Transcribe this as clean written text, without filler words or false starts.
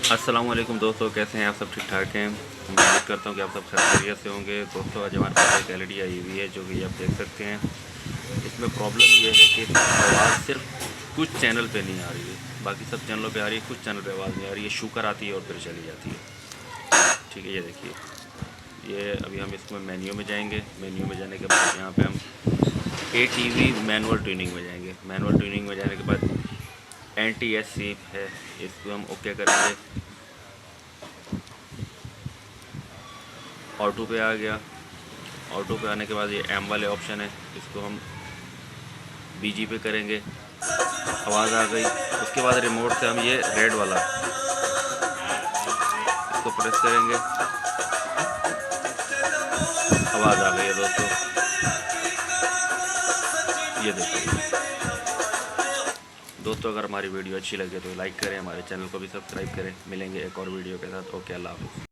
अस्सलाम वालेकुम दोस्तों, कैसे हैं आप? सब ठीक ठाक हैं। उम्मीद करता हूँ कि आप सब खैरियत से होंगे। दोस्तों आज हमारे पास एक एलईडी आई हुई है जो कि आप देख सकते हैं। इसमें प्रॉब्लम ये है कि आवाज़ सिर्फ कुछ चैनल पे नहीं आ रही है, बाकी सब चैनलों पे आ रही है, कुछ चैनल पे आवाज़ नहीं आ रही है। शूकर आती है और फिर चली जाती है। ठीक है, ये देखिए, ये अभी हम इसमें मेन्यू में जाएंगे। मेन्यू में जाने के बाद यहाँ पे हम ATV मैनुअल ट्यूनिंग में जाएंगे। मैनुअल ट्यूनिंग में जाने के बाद NTSC है, इसको हम ओके करेंगे। ऑटो पे आ गया। ऑटो पे आने के बाद ये M वाले ऑप्शन है, इसको हम BG पे करेंगे। आवाज़ आ गई। उसके बाद रिमोट से हम ये रेड वाला इसको प्रेस करेंगे, आवाज़ आ गई है दोस्तों। ये देखिए दोस्तों, अगर हमारी वीडियो अच्छी लगे तो लाइक करें, हमारे चैनल को भी सब्सक्राइब करें। मिलेंगे एक और वीडियो के साथ। ओके, अल्लाह हाफ़िज़।